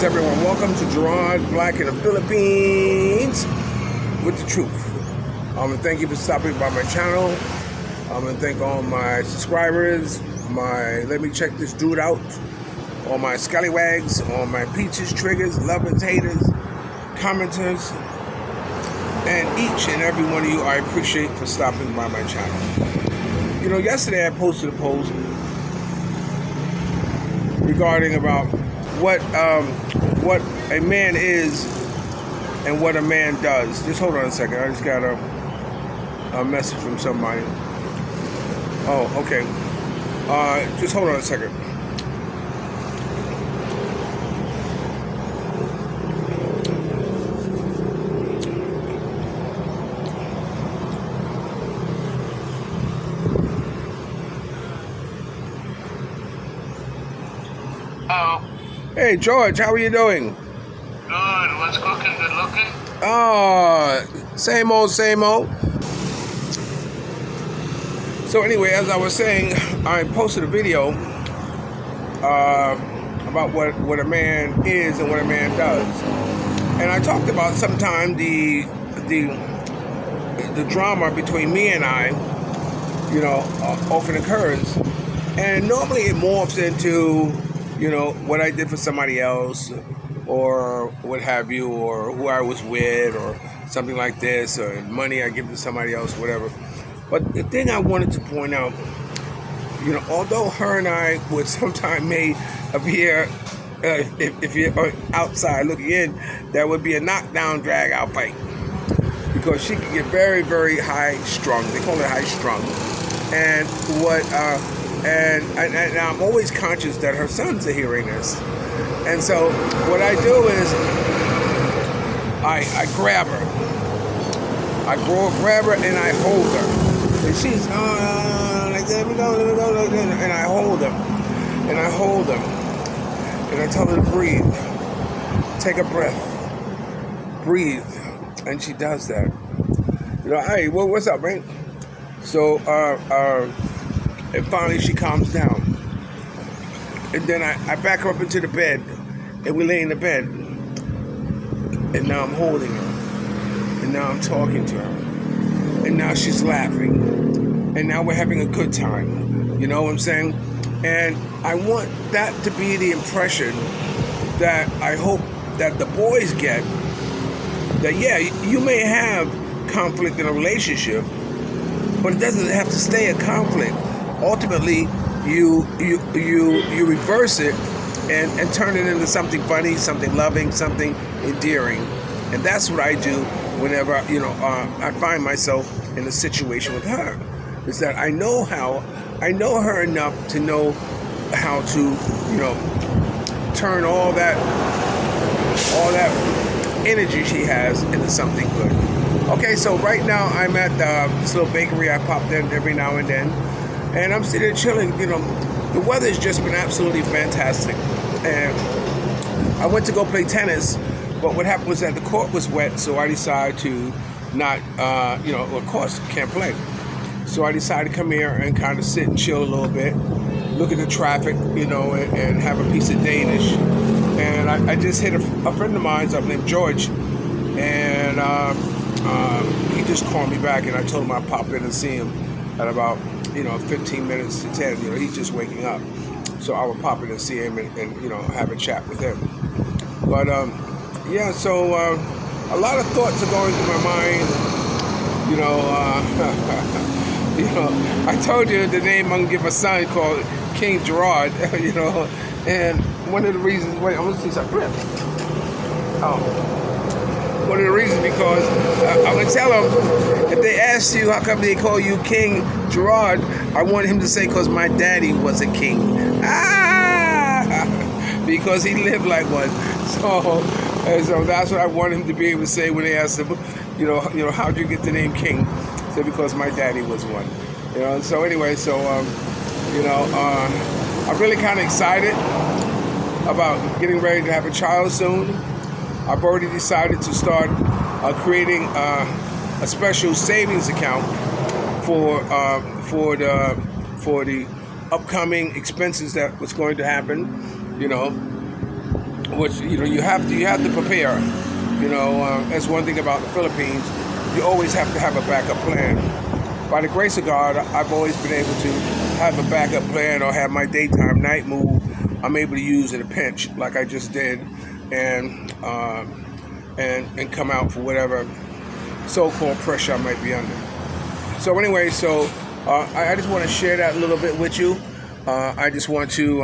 Greetings, everyone. Welcome to Gerard, Black in the Philippines, with the truth. Thank you for stopping by my channel. And thank all my subscribers, let me check this dude out, all my scallywags, all my peaches, triggers, lovers, haters, commenters, and each and every one of you I appreciate for stopping by my channel. You know, yesterday I posted a post regarding about what a man is and what a man does. Just hold on a second. I just got a message from somebody. Oh, okay. Just hold on a second. Hey, George, how are you doing? Good. What's cooking? Good looking? Same old, same old. So anyway, as I was saying, I posted a video about what a man is and what a man does. And I talked about sometime the drama between me and I, you know, often occurs. And normally it morphs into, you know, what I did for somebody else, or what have you, or who I was with, or something like this, or money I give to somebody else, whatever. But the thing I wanted to point out, you know, although her and I would sometimes may appear, if you're outside looking in, that would be a knockdown, drag out fight, because she could get very, very high strung. They call it high strung, and and I'm always conscious that her sons are hearing this. And so what I do is I grab her. I grab her and I hold her. And she's like, let me go. And I hold her. And I hold her. And I tell her to breathe. Take a breath. Breathe. And she does that. You know, hey, what's up, man? So, and finally she calms down. And then I back her up into the bed, and we lay in the bed. And now I'm holding her. And now I'm talking to her. And now she's laughing. And now we're having a good time. You know what I'm saying? And I want that to be the impression that I hope that the boys get. That, yeah, you may have conflict in a relationship, but it doesn't have to stay a conflict. Ultimately, you reverse it and turn it into something funny, something loving, something endearing. And that's what I do whenever, you know, I find myself in a situation with her. Is that I know her enough to know how to, you know, turn all that energy she has into something good. Okay, so right now I'm at this little bakery I pop in every now and then. And I'm sitting there chilling. You know, the weather's just been absolutely fantastic. And I went to go play tennis, but what happened was that the court was wet, so I decided to not, you know, of course, can't play. So I decided to come here and kind of sit and chill a little bit, look at the traffic, you know, and have a piece of Danish. And I just hit a friend of mine up named George, and he just called me back, and I told him I'd pop in and see him at about, you know, 15 minutes to 10. You know, he's just waking up. So I would pop in and see him and you know, have a chat with him. But, yeah, so a lot of thoughts are going through my mind. You know, you know, I told you the name I'm going to give a son called King Gerard, you know, and one of the reasons, wait, I'm going to see something. One of the reasons, because I'm going to tell them, if they ask you how come they call you King Gerard, I want him to say, because my daddy was a king. Because he lived like one. So that's what I want him to be able to say when they ask him, you know, how'd you get the name King? So because my daddy was one. You know, so anyway, so, you know, I'm really kind of excited about getting ready to have a child soon. I've already decided to start creating a special savings account for the upcoming expenses that was going to happen, you know. which you have to prepare. That's one thing about the Philippines. You always have to have a backup plan. By the grace of God, I've always been able to have a backup plan or have my daytime night move. I'm able to use in a pinch, like I just did, and come out for whatever so-called pressure I might be under. So anyway, I just want to share that a little bit with you. I just want to.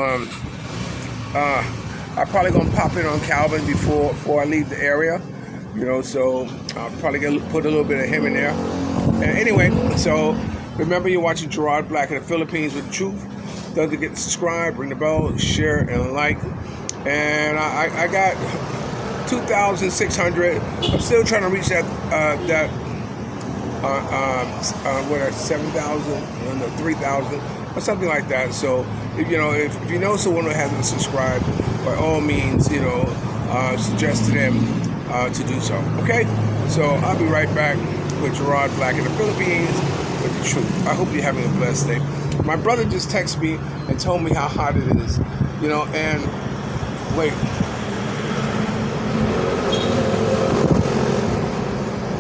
I'm probably gonna pop in on Calvin before I leave the area. So I'll probably put a little bit of him in there. And anyway, so remember, you're watching Gerard Black in the Philippines with the truth. Don't forget to subscribe, ring the bell, share, and like. And I got 2,600. I'm still trying to reach that 7,000, 3,000, or something like that. So if you know someone who hasn't subscribed, by all means, suggest to them to do so. Okay, so I'll be right back with Gerard Black in the Philippines with the truth. I hope you're having a blessed day. My brother just texted me and told me how hot it is, and wait.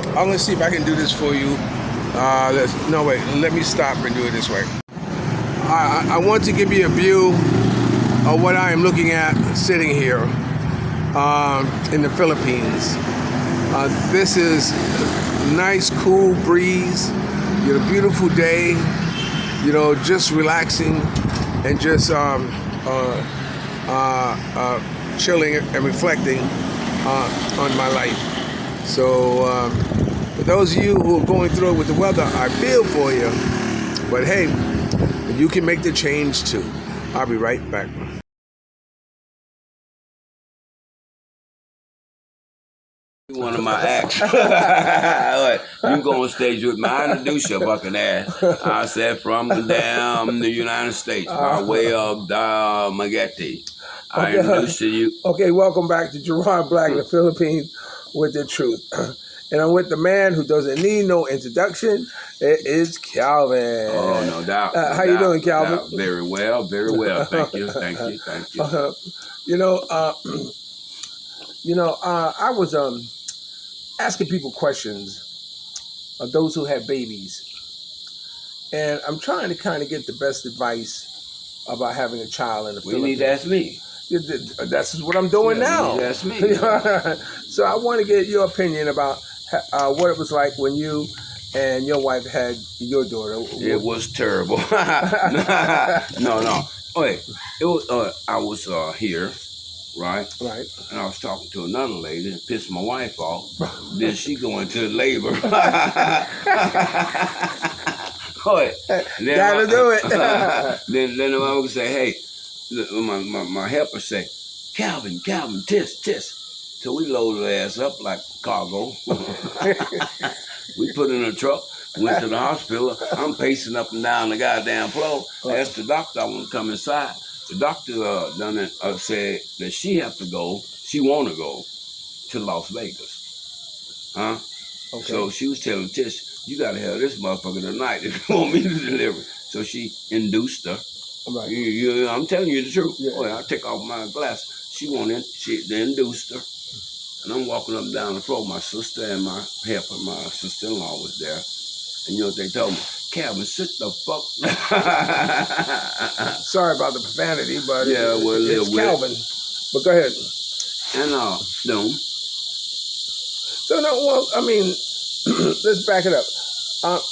I'm going to see if I can do this for you. Let me stop and do it this way. I want to give you a view of what I am looking at sitting here in the Philippines. This is nice, cool breeze, beautiful day, just relaxing and just chilling and reflecting on my life. So for those of you who are going through it with the weather, I feel for you. But hey, you can make the change too. I'll be right back. One of my acts. You go on stage with me. I introduce you, fucking ass. I said from the United States by way of Mageti. I introduce to you. Okay, welcome back to Gerard Black in the Philippines with the truth. And I'm with the man who doesn't need no introduction. It is Calvin. Oh, no doubt. How you doing, Calvin? Very well, very well. Thank you. I was asking people questions of those who have babies. And I'm trying to kind of get the best advice about having a child in the Philippines. You need to ask me. That's what I'm doing now. You need to ask me. So I want to get your opinion about what it was like when you and your wife had your daughter. It was terrible. No. Wait, it was. I was here, right? Right. And I was talking to another lady and pissed my wife off. Then she go into labor. Gotta do it. then I would say, hey, my helper say, Calvin, tisk. So we loaded her ass up like cargo. We put in a truck, went to the hospital. I'm pacing up and down the goddamn floor. I asked the doctor I want to come inside. The doctor said that she have to go. She want to go to Las Vegas. Huh? Okay. So she was telling Tish, you got to have this motherfucker tonight if you want me to deliver. So she induced her. Right. I'm telling you the truth. Yeah. Oh, I take off my glasses. She wanted, they induced her. And I'm walking up and down the floor. My sister and my helper, my sister-in-law was there. And you know what they told me? Calvin, sit the fuck. Sorry about the profanity, but it's Calvin. But go ahead. And no. So no, well, I mean, let's back it up.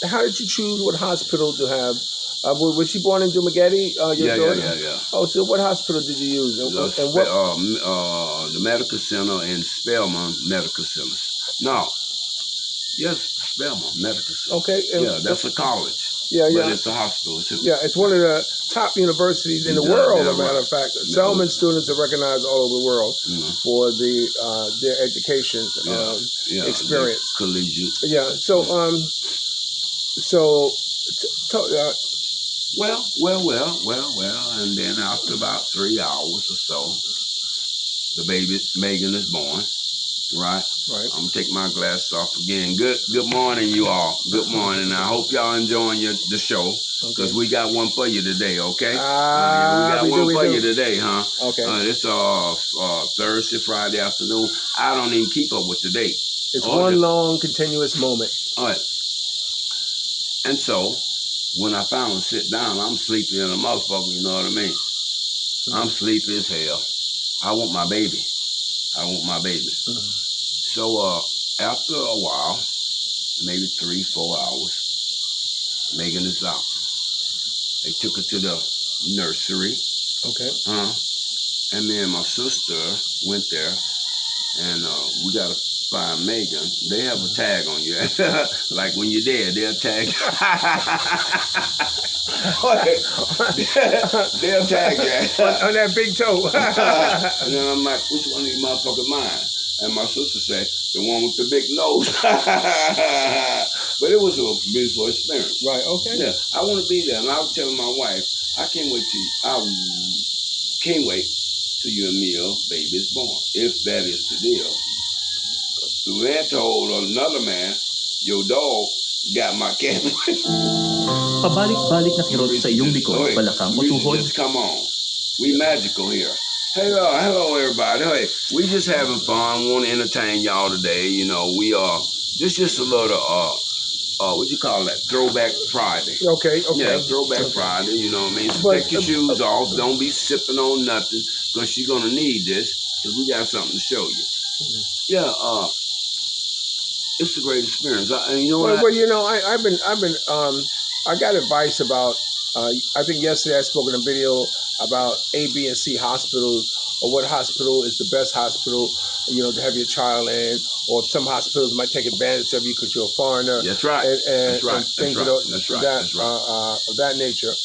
How did you choose what hospital to have? Was she born in Dumaguete? Yeah. Oh, so what hospital did you use? And what? The medical center in Spelman Medical Center. No. Yes, Spelman Medical Center. Okay. That's a college. Yeah. But it's a hospital too. Yeah, it's one of the top universities in the world, as a matter of fact. Spelman students are recognized all over the world for their education experience. Collegiate. Yeah. Well, and then after about 3 hours or so, the baby Megan is born. Right. Right. I'm gonna take my glasses off again. Good morning, you all. Good morning. I hope y'all enjoying the show, because we got one for you today. Okay. We got one for you today, huh? Okay. It's Thursday, Friday afternoon. I don't even keep up with the date. It's one long continuous moment. All right. And so, when I finally sit down, I'm sleepy in a motherfucker. You know what I mean? I'm sleepy as hell. I want my baby. So after a while, maybe 3-4 hours, Megan is out. They took her to the nursery. Okay. And me and my sister went there, and we gotta find Megan. They have a tag on you, like when you're dead, they'll tag. They'll tag you on that big toe. And then I'm like, which one of these motherfuckers mine? And my sister said, the one with the big nose. But it was a beautiful experience. Right, okay. Yeah, I want to be there. And I was telling my wife, I can't wait till you and Mia baby is born, if that is the deal. So then told another man, your dog got my cat. Pabalik-balik na kirot sa iyong likod, balakang o tuhod. Just come on. We magical here. Hello everybody. Hey, we just having fun. Want to entertain y'all today. You know, we this just a little what you call that? Throwback Friday. Okay. Yeah, Throwback Friday. You know what I mean? So take your shoes off. Don't be sipping on nothing, because you're gonna need this, because we got something to show you. Yeah. It's a great experience. And you know what? Well, you know, I've been I got advice about. I think yesterday I spoke in a video about A, B, and C hospitals, or what hospital is the best hospital, you know, to have your child in, or if some hospitals might take advantage of you because you're a foreigner. That's right. And things of that nature.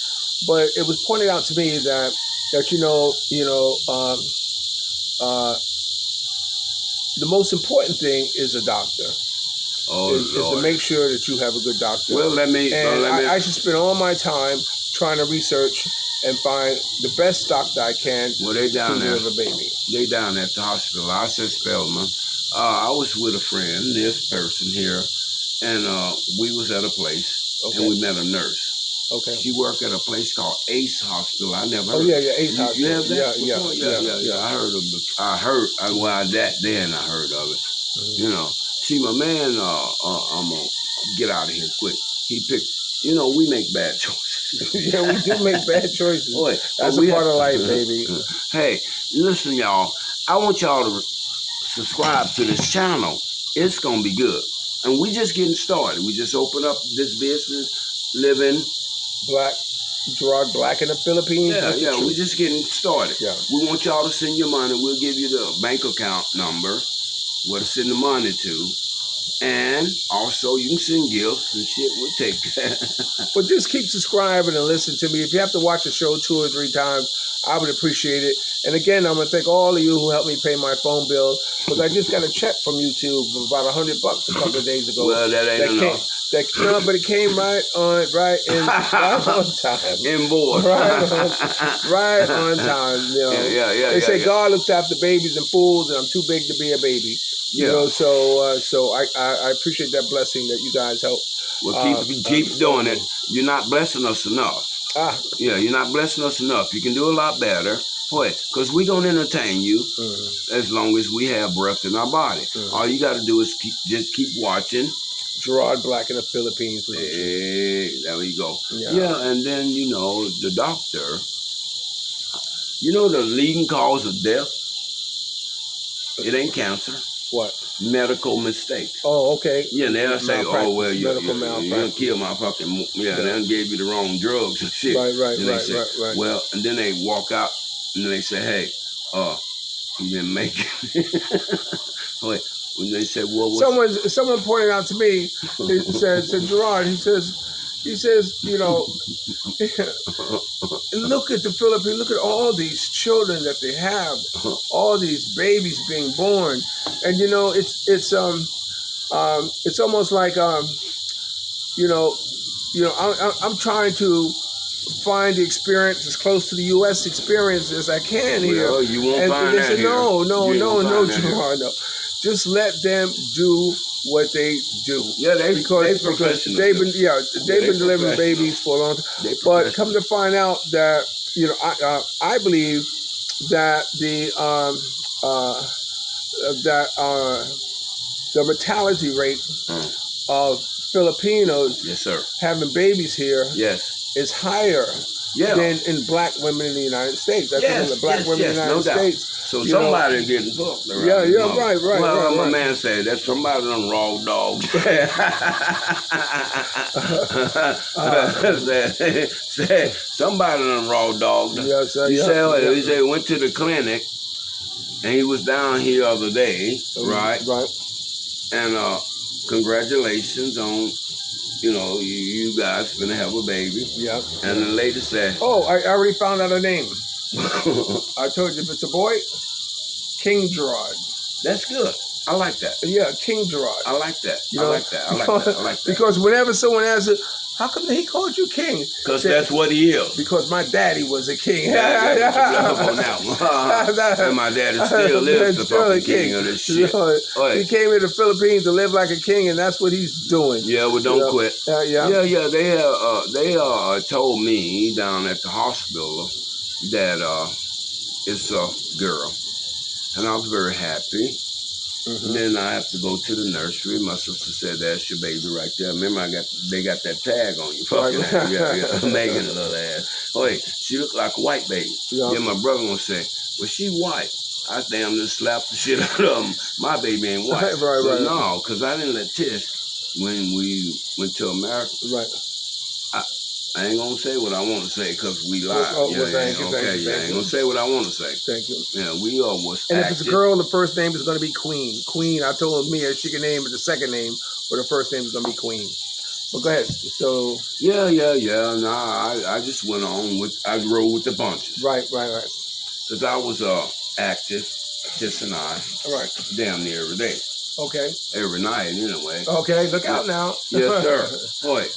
But it was pointed out to me that the most important thing is a doctor. Is to make sure that you have a good doctor. Well, I should spend all my time trying to research and find the best doctor I can to deliver the baby. They down at the hospital. I said Spelman. I was with a friend, this person here, and we was at a place, and we met a nurse. Okay. She worked at a place called Ace Hospital. I never heard. Oh yeah, Ace Hospital. You have that? Yeah. I heard of it. I heard of it. You know. See, my man, I'm going to get out of here quick. He picked, we make bad choices. Yeah, we do make bad choices. Boy, that's a part of life, baby. Hey, listen, y'all. I want y'all to subscribe to this channel. It's going to be good. And we just getting started. We just opened up this business, living. Gerard Black in the Philippines. Yeah, we just getting started. Yeah. We want y'all to send your money. We'll give you the bank account number, where to send the money to, and also you can send gifts and shit. We'll take that. But just keep subscribing and listen to me. If you have to watch the show 2 or 3 times, I would appreciate it. And again, I'm gonna thank all of you who helped me pay my phone bill, because I just got a check from YouTube of about $100 a couple of days ago. Well, that ain't enough. But it came right on time. In board. Right on time. You know. Yeah. They say God looks after babies and fools, and I'm too big to be a baby. You know, so I appreciate that blessing that you guys help. Well, keep doing it. You're not blessing us enough. Yeah, you're not blessing us enough. You can do a lot better. Because we're going to entertain you as long as we have breath in our body. All you got to do is just keep watching. Gerard Black in the Philippines. Hey, there we go. Yeah, and then, the doctor, the leading cause of death? It ain't cancer. What? Medical mistakes. Oh, okay. Yeah, and they'll say, you kill my fucking, they gave you the wrong drugs and shit. Right. Well, and then they walk out and then they say, hey, you didn't make it. When they said, well, someone pointed out to me, he said Gerard, he says, look at the Philippines, look at all these children that they have, all these babies being born, and it's almost like I'm trying to find the experience as close to the U.S. experience as I can here. Well, you won't find that here. No, Gerard, no. just let them do what they do. Yeah, they because professionals. they've been they delivering professionals. babies for a long time. They But professionals. come to find out that I believe that the mortality rate of Filipinos Yes, sir. having babies here Yes. is higher Yeah. than in black women in the United States. I think the black women in the United no doubt. States. So you know, somebody getting fucked around. Yeah, right. Well, my right. man said that somebody done raw dog. said somebody done raw dog. Yes, sir. He Yeah, said yeah. he said went to the clinic and he was down here the other day, right? Right. And congratulations on you guys gonna have a baby. Yeah. And the lady said, Oh, I already found out her name. I told you if it's a boy, King Gerard. that's good. I like that. Yeah, King Gerard. I like that. You I know? like that. I like that. I like that. Because whenever someone asks it, how come he called you king? Because that's what he is. Because my daddy was a king. Yeah, on that one. And my daddy still is the fucking king of this shit. He came to the Philippines to live like a king, and that's what he's doing. Yeah, well, don't quit. Yeah. Yeah. They told me down at the hospital that it's a girl, and I was very happy. Mm-hmm. Then I have to go to the nursery. My sister said, "That's your baby right there." Remember, they got that tag on you, fucking ass. Yeah, Megan little ass. Oh, wait, she looked like a white baby. Yeah. Then my brother gonna say, "Well, she white." I damn just slapped the shit out of him. My baby ain't white. Right. No, because I didn't let Tish when we went to America. Right. I ain't gonna say what I want to say because we live. Thank you. I ain't gonna say what I want to say. Thank you. Yeah, we almost. And if it's a girl, the first name is going to be Queen. Queen, I told Mia she can name it the second name, but the first name is going to be Queen. But go ahead. So. Yeah. Nah, I just went on I rode with the bunches. Right. Because I was active, Tish and I. Right. Damn near every day. Okay. Every night, anyway. Okay, look out now. Yes, sir. Boy,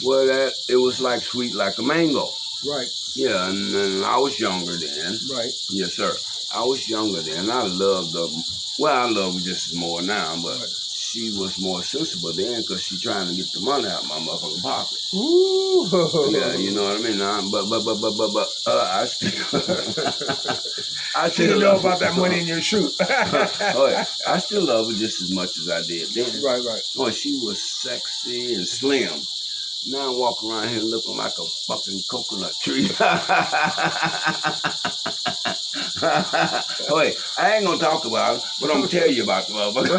well, it was like sweet like a mango. Right. Yeah, and I was younger then. Right. Yes, sir. I was younger then. I loved her. Well, I love her just as more now, but she was more sensible then because she trying to get the money out of my motherfucking pocket. Ooh. Yeah, you know what I mean. But I still. I She didn't know about that money in your shoe. I still love her just as much as I did then. Right. Oh, she was sexy and slim. Now I walk around here looking like a fucking coconut tree. Wait, I ain't gonna talk about it, but I'm gonna tell you about the motherfucker.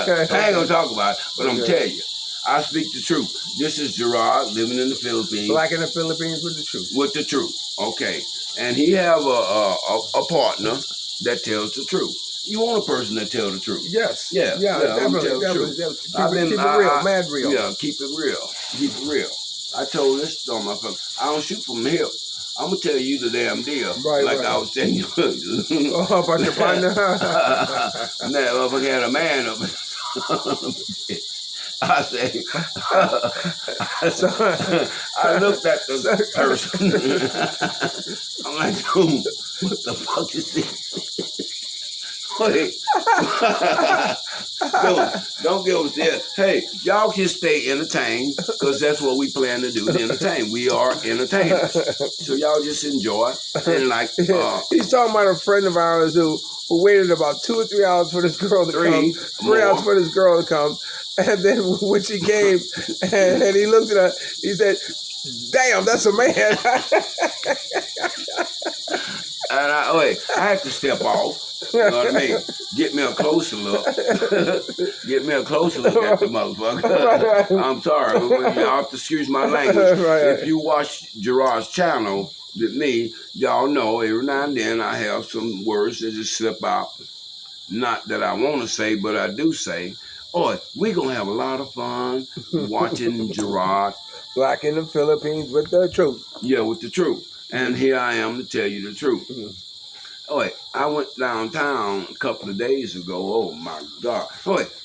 Okay. I ain't gonna talk about it, but I'm gonna tell you. I speak the truth. This is Gerard living in the Philippines. Black in the Philippines with the truth. With the truth. Okay. And he have a partner that tells the truth. You want a person that tells the truth. Yes. Yeah, Definitely. Keep it real, mad real. Yeah, keep it real. I told this on my phone. I don't shoot from the hip. I'm gonna tell you the damn deal. Right. I was telling you. Oh, about your partner. Now, if I had a man up, I say, I looked at the person. I'm like, dude, what the fuck is this? Wait. Don't get upset. Hey, y'all can stay entertained because that's what we plan to do, entertain. We are entertainers. So y'all just enjoy. And like, he's talking about a friend of ours who waited about 2 or 3 hours for this girl to come. 3 hours for this girl to come. And then when she came and he looked at her, he said, "Damn, that's a man." And I had to step off. You know what I mean? Get me a closer look. Get me a closer look at the motherfucker. I'm sorry. Y'all have to excuse my language. If you watch Gerard's channel with me, y'all know every now and then I have some words that just slip out. Not that I want to say, but I do say. We're going to have a lot of fun watching Gerard. Black in the Philippines with the truth. Yeah, with the truth. And here I am to tell you the truth. Mm-hmm. I went downtown a couple of days ago. Oh, my God.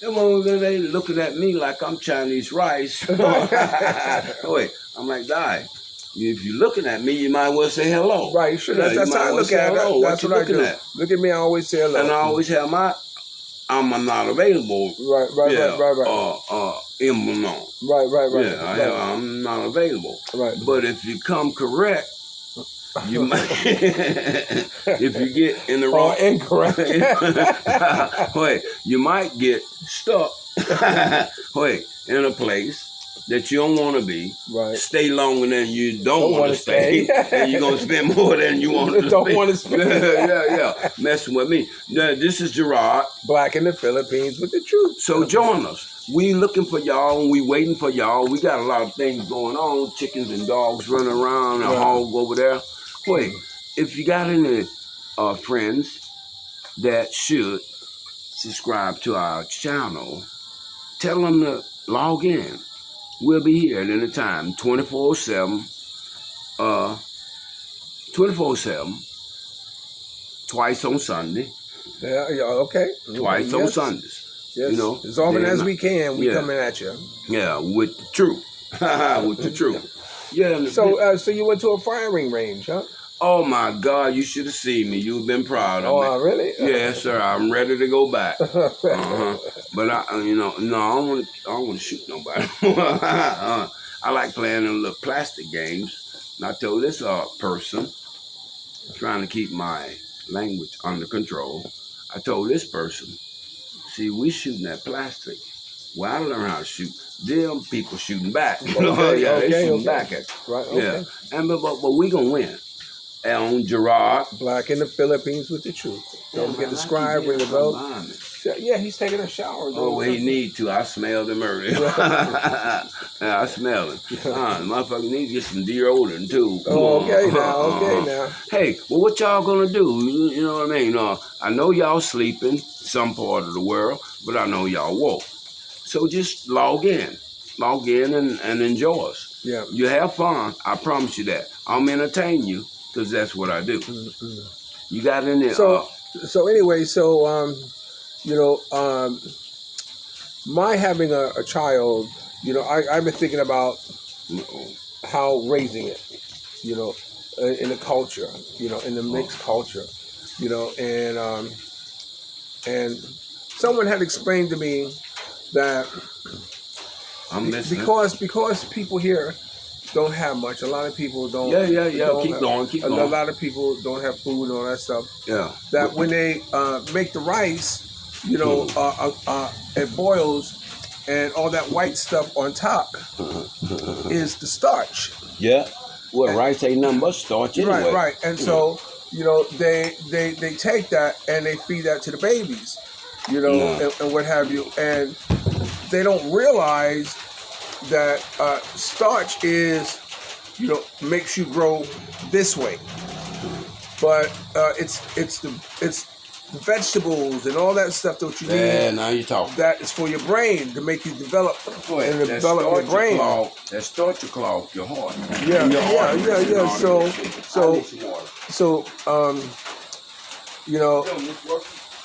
They looking at me like I'm Chinese rice. I'm like, "Di, if you're looking at me, you might well say hello." Right, sure. That's how I look at it. That's what I do. Look at me, I always say hello. And I always have my I'm not available. Right. Right. Yeah. Right. Right. Immunized. Right. Yeah, I'm not available. Right. But if you come correct, you might. If you get in the wrong, incorrect. wait, you might get stuck. Wait, in a place that you don't want to be. Right. Stay longer than you don't want to stay, and you're gonna spend more than you want to. Don't want to spend. yeah. Messing with me. This is Gerard. Black in the Philippines with the truth. So join us. We looking for y'all, and we waiting for y'all. We got a lot of things going on. Chickens and dogs running around, a hog over there. Wait, if you got any friends that should subscribe to our channel, tell them to log in. We'll be here at any time, 24/7, 24/7, twice on Sunday. Yeah, okay. Twice on Sundays. Yes. You know, as often as we can, we coming at you. Yeah, with the truth. With the truth. Yeah. So you went to a firing range, huh? Oh my God, you should have seen me. You've been proud of me. Oh, really? Yes, sir. I'm ready to go back. But I don't want to shoot nobody. I like playing in little plastic games. And I told this person, trying to keep my language under control. I told this person, see, we shooting at plastic. Well, I learned how to shoot. Them people shooting back. They shooting back at you. Right. Okay. Yeah. But we gonna win. On Gerard. Black in the Philippines with the truth. Don't forget to subscribe, ring the bell. Yeah, he's taking a shower. Oh, he need to. I smelled him earlier. Yeah, I smelled him. Motherfucker need to get some deodorant too. Okay now. Hey, well, what y'all gonna do? You know what I mean? I know y'all sleeping some part of the world, but I know y'all woke. So just log in and enjoy us. Yeah. You have fun. I promise you that. I'm entertain you. Because that's what I do. Mm-hmm. You got in there. So anyway, my having a child, I've been thinking about how raising it, in the culture, in the mixed culture, and someone had explained to me that because people here don't have much. A lot of people don't. Yeah. Keep going. A lot of people don't have food and all that stuff. Yeah. That when they make the rice, it boils, and all that white stuff on top is the starch. Yeah. Well, rice ain't nothing but starch anyway. Right. And so they take that and they feed that to the babies, and what have you, and they don't realize that starch is, makes you grow this way, but it's the vegetables and all that stuff that you need. Yeah, now you talking. That is for your brain to make you develop develop your brain. That starch will clog your heart. Yeah.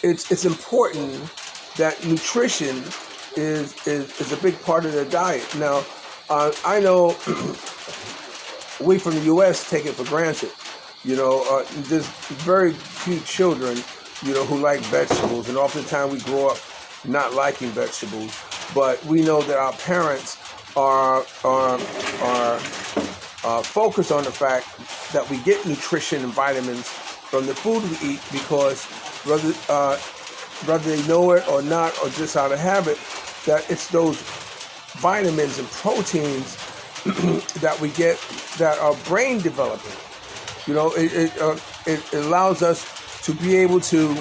It's important that nutrition is a big part of their diet. Now, I know we from the U.S. take it for granted. There's very few children, who like vegetables, and oftentimes we grow up not liking vegetables. But we know that our parents are focused on the fact that we get nutrition and vitamins from the food we eat, because whether they know it or not, or just out of habit, that it's those vitamins and proteins that we get that are brain developing. It allows us to be able to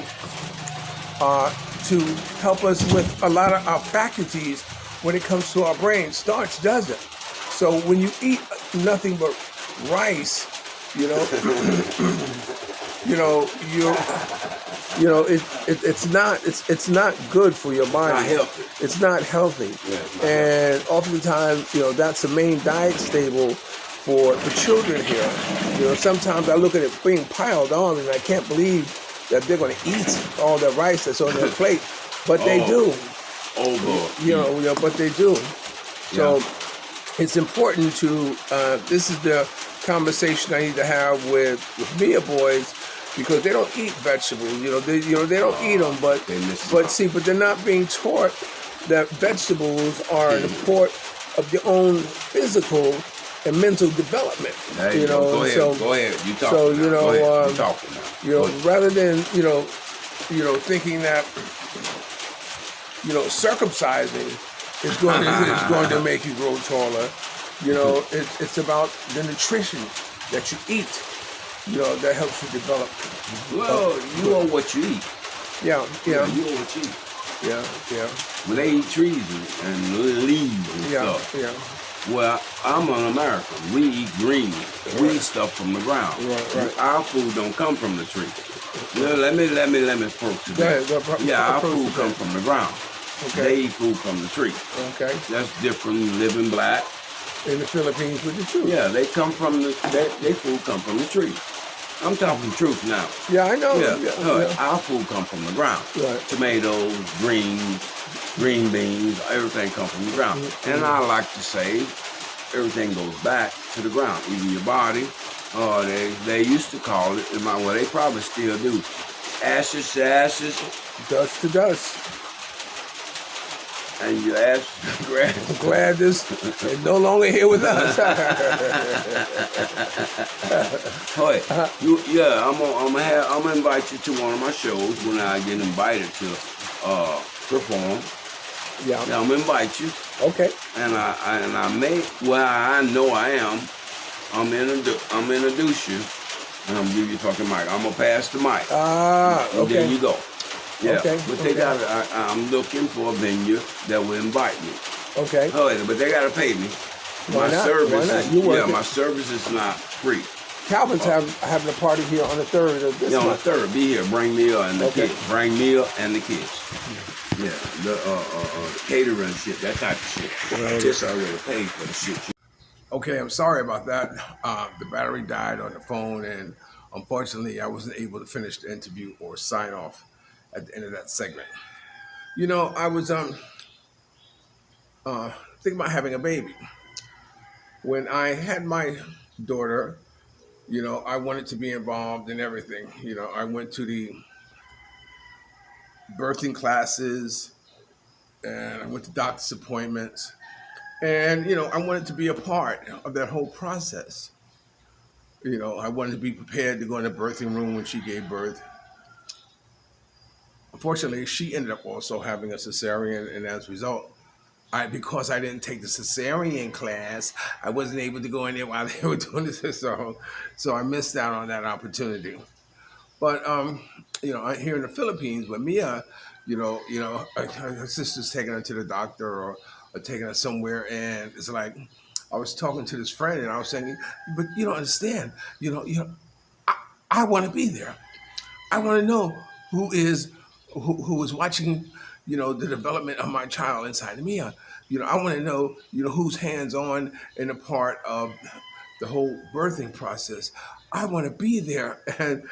help us with a lot of our faculties when it comes to our brain. Starch doesn't. So when you eat nothing but rice, it's not good for your body. It's not healthy. And oftentimes, that's the main diet staple for children here. Sometimes I look at it being piled on, and I can't believe that they're going to eat all the rice that's on their plate, but they do. But they do. So it's important to. This is the conversation I need to have with Mia boys, because they don't eat vegetables. They don't eat them, but They miss but they're not being taught that vegetables are an part of your own physical and mental development. Hey, You know, go ahead. so Go ahead. You talking so, now. you know, Go ahead. um, You talking now. you know, Go ahead. rather than thinking that circumcising is going to make you grow taller. It's about the nutrition that you eat. That helps you develop. Well, you are what you eat. Yeah. You are what you eat. Yeah. When they eat trees and leaves and Yeah. stuff. Yeah. Well, I'm an American. We eat green. We eat stuff from the ground. Right. Our food don't come from the tree. Well, let me approach to Go ahead, that. Yeah, our approach food to come that. from the ground. Okay. They eat food from the tree. Okay. That's different than living black. In the Philippines with the truth. Yeah, they come from they food come from the tree. I'm talking truth now. Yeah, I know. Yeah. Our food come from the ground. Right. Tomatoes, green beans, everything come from the ground. Mm-hmm. And I like to say everything goes back to the ground. Even your body, they used to call it, well, they probably still do, ashes to ashes. Dust to dust. And your ashes to grass. I'm glad this is no longer here with us. Hey, I'm gonna invite you to one of my shows when I get invited to perform. Yeah. I'm gonna invite you, Okay. and I may, well, I know I am. I'm introduce you, and I'm gonna give you a fucking mic. I'm gonna pass the mic. Okay. And then you go. Yeah. Okay, But they I'm looking for a venue that will invite me. Okay. Oh, but they gotta pay me. Why My not? service Why not? is You working. my service is not free. Calvin's having a party here on the 3rd of this Yeah, on the month. 3rd, be here. Bring Mia and the Okay. kids. Bring Mia and the kids. Yeah, the catering shit, that type of shit. Just already paid for the shit. Okay, I'm sorry about that. The battery died on the phone, and unfortunately, I wasn't able to finish the interview or sign off at the end of that segment. I was thinking about having a baby. When I had my daughter, I wanted to be involved in everything. I went to the birthing classes, and I went to doctor's appointments, and I wanted to be a part of that whole process. I wanted to be prepared to go in the birthing room when she gave birth. Unfortunately, she ended up also having a cesarean, and as a result, because I didn't take the cesarean class, I wasn't able to go in there while they were doing this. So I missed out on that opportunity. But here in the Philippines, with Mia, her sister's taking her to the doctor or taking her somewhere, and it's like I was talking to this friend, and I was saying, but you don't understand, I want to be there. I want to know who is watching, the development of my child inside of me. I want to know, who's hands on in a part of the whole birthing process. I want to be there. And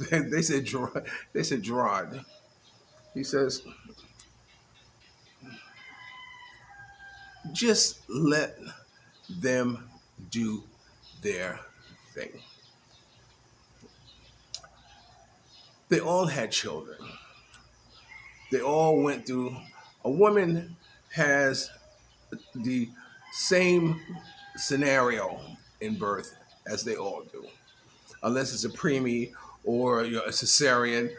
they said, Gerard. He says, just let them do their thing. They all had children. They all went through. A woman has the same scenario in birth as they all do, unless it's a preemie or a cesarean.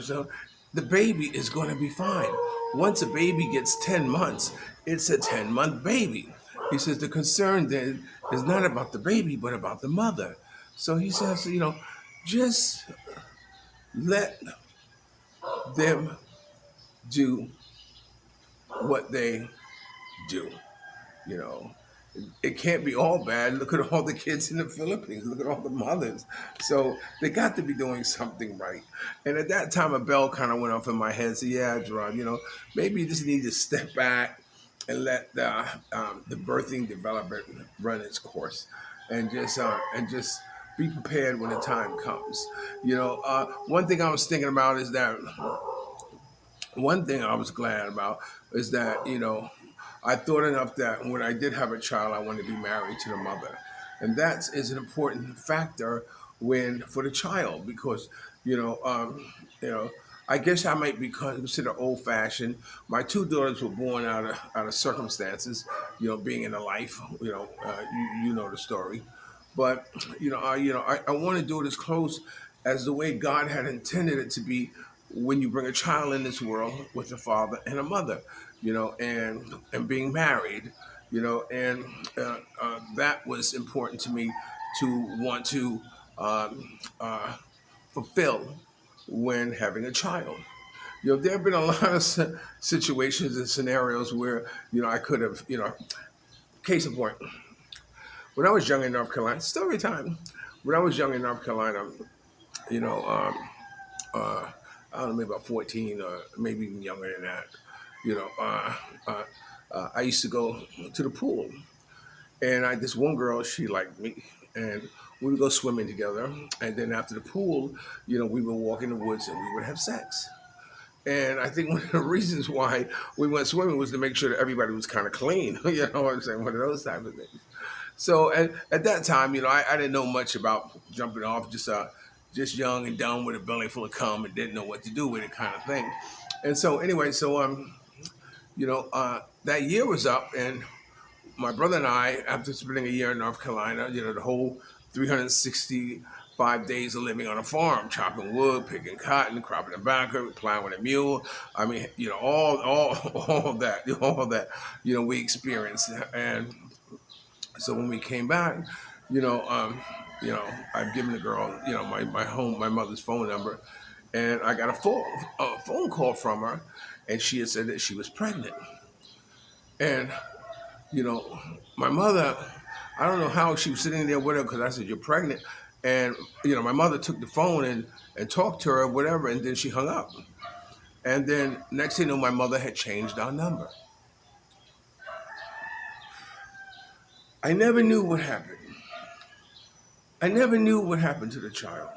So the baby is going to be fine. Once a baby gets 10 months, it's a 10-month baby. He says the concern then is not about the baby, but about the mother. So he says, just let them do what they do. You know, it can't be all bad. Look at all the kids in the Philippines. Look at all the mothers. So they got to be doing something right. And at that time, a bell kind of went off in my head. So yeah, Gerard, maybe you just need to step back and let the birthing development run its course, and just be prepared when the time comes. One thing I was thinking about is that one thing I was glad about is that, I thought enough that when I did have a child, I wanted to be married to the mother. And that is an important factor for the child because you know you know I guess I might be considered old fashioned. My two daughters were born out of circumstances, being in a life. You know the story, but I want to do it as close as the way God had intended it to be when you bring a child in this world with a father and a mother, and being married, and that was important to me to want to fulfill when having a child. There have been a lot of situations and scenarios where I could have, case in point, when I was young in North Carolina, story time. When I was young in North Carolina, you know, um, I don't know, maybe about 14 or maybe even younger than that. You know, uh, I used to go to the pool, and this one girl, she liked me, and we would go swimming together. And then after the pool, we would walk in the woods and we would have sex. And I think one of the reasons why we went swimming was to make sure that everybody was kind of clean. You know what I'm saying? One of those type of things. So at that time, I didn't know much about jumping off, just young and dumb with a belly full of cum and didn't know what to do with it, kind of thing. And so anyway, that year was up, and my brother and I, after spending a year in North Carolina, the whole 365 days of living on a farm, chopping wood, picking cotton, cropping tobacco, plowing a mule. I mean, all that, we experienced. And so when we came back, you know, um, I've given the girl, my mother's phone number, and I got a phone call from her, and she had said that she was pregnant. And you know, my mother, I don't know how she was sitting there with her because I said, "You're pregnant." And, my mother took the phone and talked to her, whatever, and then she hung up. And then next thing you know, my mother had changed our number. I never knew what happened. I never knew what happened to the child.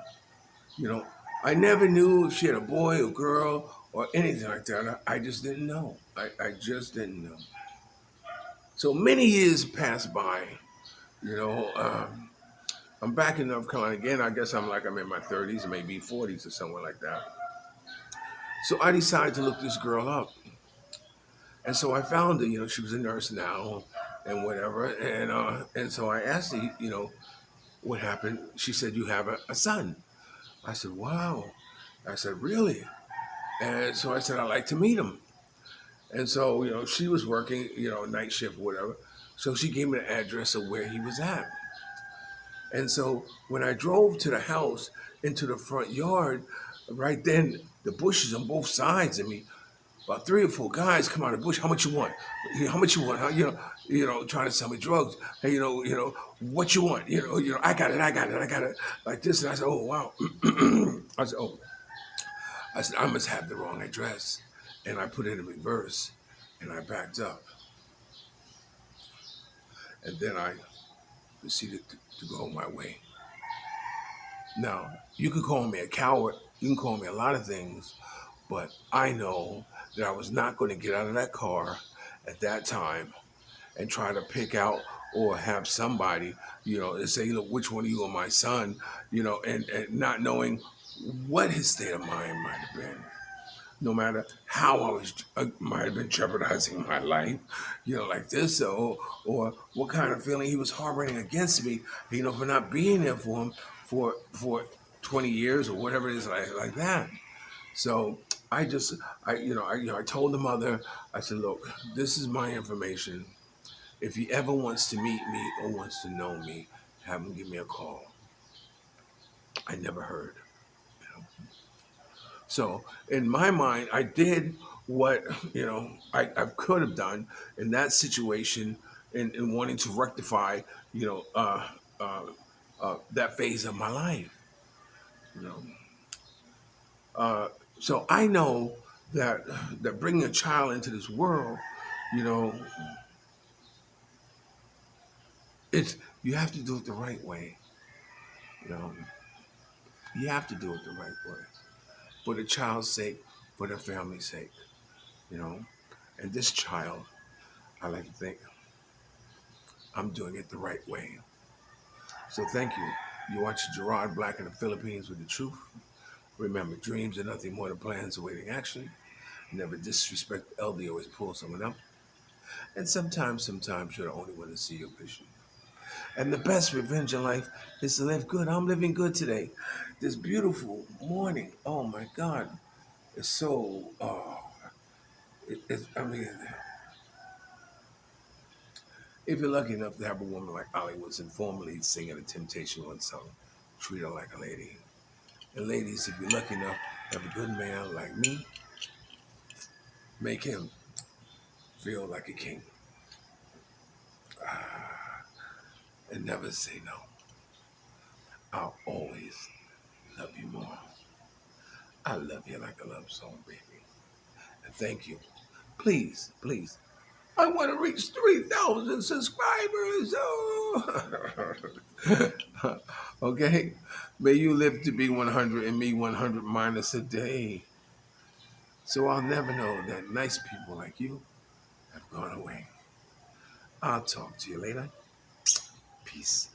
You know, I never knew if she had a boy or girl or anything like that. I just didn't know. I just didn't know. So many years passed by, you know. I'm back in North Carolina again. I guess I'm in my 30s, maybe 40s or somewhere like that. So I decided to look this girl up. And so I found her, she was a nurse now and whatever. And so I asked her, what happened? She said, "You have a son." I said, "Wow." I said, "Really?" And so I said, "I'd like to meet him." And so, she was working, night shift, whatever. So she gave me the address of where he was at. And so when I drove to the house into the front yard, right then the bushes on both sides of me, about three or four guys come out of the bush. "How much you want? How much you want? Huh? Trying to sell me drugs. Hey, what you want? I got it, I got it, I got it." Like this, and I said, "Oh wow." I said, "Oh," I said, "I must have the wrong address," and I put it in reverse, and I backed up, and then I proceeded to go my way. Now, you can call me a coward, you can call me a lot of things, but I know that I was not going to get out of that car at that time and try to pick out or have somebody, and say, "Look, which one of you are my son?" And not knowing what his state of mind might have been. No matter how I might have been jeopardizing my life, like this, or what kind of feeling he was harboring against me, for not being there for him for 20 years or whatever it is, like that. So I told the mother, I said, "Look, this is my information. If he ever wants to meet me or wants to know me, have him give me a call." I never heard. So in my mind, I did what I could have done in that situation, in wanting to rectify uh, that phase of my life. You know, uh, so I know that bringing a child into this world, you know, it's you have to do it the right way. You know, you have to do it the right way for the child's sake, for the family's sake. You know, and this child, I like to think I'm doing it the right way. So thank you. You watch Gerard Black in the Philippines with the truth. Remember, dreams are nothing more than plans awaiting action. Never disrespect the elder, always pull someone up. And sometimes you're the only one to see your vision. And the best revenge in life is to live good. I'm living good today. This beautiful morning. Oh my God. It's so, I mean, if you're lucky enough to have a woman like Ollie Woodson, former lead singer of Temptation One song, treat her like a lady. And ladies, if you're lucky enough to have a good man like me, make him feel like a king. And never say no. I'll always love you more. I love you like a love song, baby. And thank you. Please, please. I want to reach 3,000 subscribers. Oh. Okay? May you live to be 100 and me 100 minus a day. So I'll never know that nice people like you have gone away. I'll talk to you later. Peace.